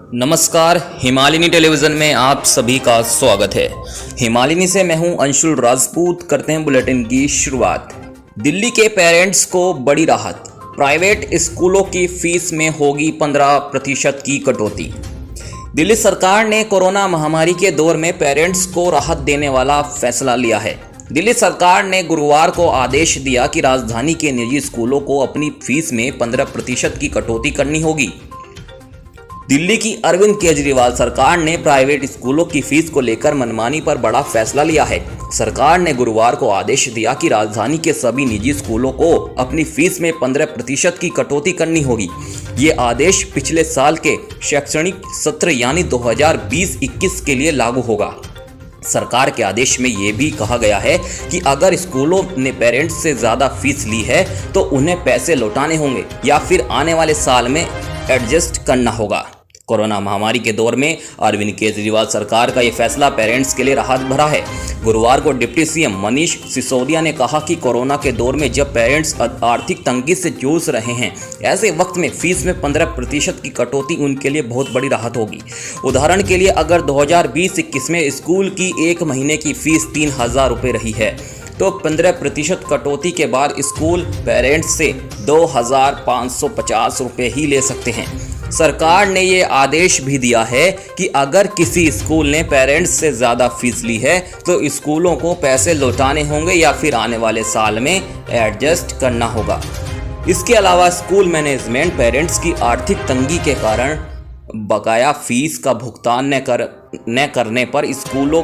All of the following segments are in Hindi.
नमस्कार, हिमालिनी टेलीविज़न में आप सभी का स्वागत है। हिमालिनी से मैं हूं अंशुल राजपूत। करते हैं बुलेटिन की शुरुआत। दिल्ली के पेरेंट्स को बड़ी राहत, प्राइवेट स्कूलों की फीस में होगी 15% की कटौती। दिल्ली सरकार ने कोरोना महामारी के दौर में पेरेंट्स को राहत देने वाला फैसला लिया है। दिल्ली सरकार ने गुरुवार को आदेश दिया कि राजधानी के निजी स्कूलों को अपनी फीस में 15% की कटौती करनी होगी। दिल्ली की अरविंद केजरीवाल सरकार ने प्राइवेट स्कूलों की फीस को लेकर मनमानी पर बड़ा फैसला लिया है। सरकार ने गुरुवार को आदेश दिया कि राजधानी के सभी निजी स्कूलों को अपनी फीस में 15% की कटौती करनी होगी। ये आदेश पिछले साल के शैक्षणिक सत्र यानी 2020-21 के लिए लागू होगा। सरकार के आदेश में ये भी कहा गया है कि अगर स्कूलों ने पेरेंट्स से ज़्यादा फीस ली है तो उन्हें पैसे लौटाने होंगे या फिर आने वाले साल में एडजस्ट करना होगा। कोरोना महामारी के दौर में अरविंद केजरीवाल सरकार का ये फैसला पेरेंट्स के लिए राहत भरा है। गुरुवार को डिप्टी सीएम मनीष सिसोदिया ने कहा कि कोरोना के दौर में जब पेरेंट्स आर्थिक तंगी से जूझ रहे हैं, ऐसे वक्त में फीस में 15% की कटौती उनके लिए बहुत बड़ी राहत होगी। उदाहरण के लिए अगर 2020-21 में स्कूल की एक महीने की फीस 3,000 रुपये रही है तो 15% कटौती के बाद स्कूल पेरेंट्स से 2,550 रुपये ही ले सकते हैं। सरकार ने ये आदेश भी दिया है कि अगर किसी स्कूल ने पेरेंट्स से ज़्यादा फीस ली है तो स्कूलों को पैसे लौटाने होंगे या फिर आने वाले साल में एडजस्ट करना होगा। इसके अलावा स्कूल मैनेजमेंट पेरेंट्स की आर्थिक तंगी के कारण बकाया फीस का भुगतान न करने पर स्कूल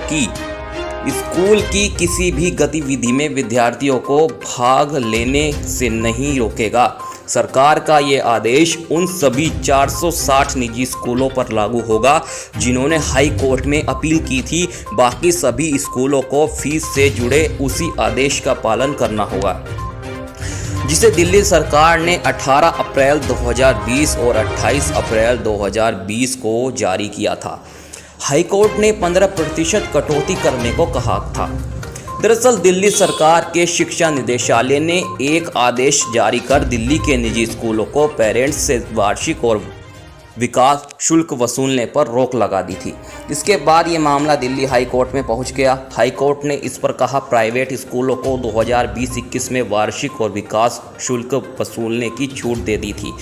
की किसी भी गतिविधि में विद्यार्थियों को भाग लेने से नहीं रोकेगा। सरकार का ये आदेश उन सभी 460 निजी स्कूलों पर लागू होगा जिन्होंने हाई कोर्ट में अपील की थी। बाकी सभी स्कूलों को फीस से जुड़े उसी आदेश का पालन करना होगा जिसे दिल्ली सरकार ने 18 अप्रैल 2020 और 28 अप्रैल 2020 को जारी किया था। हाईकोर्ट ने 15% कटौती करने को कहा था। दरअसल दिल्ली सरकार के शिक्षा निदेशालय ने एक आदेश जारी कर दिल्ली के निजी स्कूलों को पेरेंट्स से वार्षिक और विकास शुल्क वसूलने पर रोक लगा दी थी। इसके बाद ये मामला दिल्ली हाई कोर्ट में पहुंच गया। हाई कोर्ट ने इस पर कहा प्राइवेट स्कूलों को 2020-21 में वार्षिक और विकास शुल्क वसूलने की छूट दे दी थी।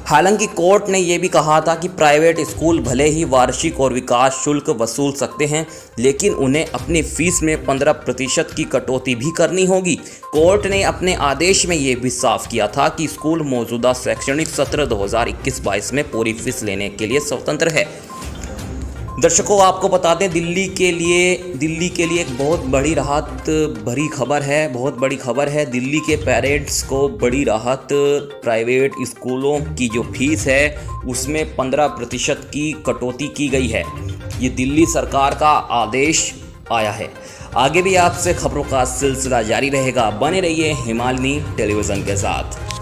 हालांकि कोर्ट ने यह भी कहा था कि प्राइवेट स्कूल भले ही वार्षिक और विकास शुल्क वसूल सकते हैं, लेकिन उन्हें अपनी फीस में 15% की कटौती भी करनी होगी। कोर्ट ने अपने आदेश में यह भी साफ किया था कि स्कूल मौजूदा शैक्षणिक सत्र 2021-22 में पूरी फीस लेने के लिए स्वतंत्र है। दर्शकों, आपको बता दें दिल्ली के लिए एक बहुत बड़ी राहत भरी खबर है। बहुत बड़ी खबर है। दिल्ली के पेरेंट्स को बड़ी राहत। प्राइवेट स्कूलों की जो फीस है उसमें 15% की कटौती की गई है। ये दिल्ली सरकार का आदेश आया है। आगे भी आपसे खबरों का सिलसिला जारी रहेगा। बने रहिए हिमालिनी टेलीविज़न के साथ।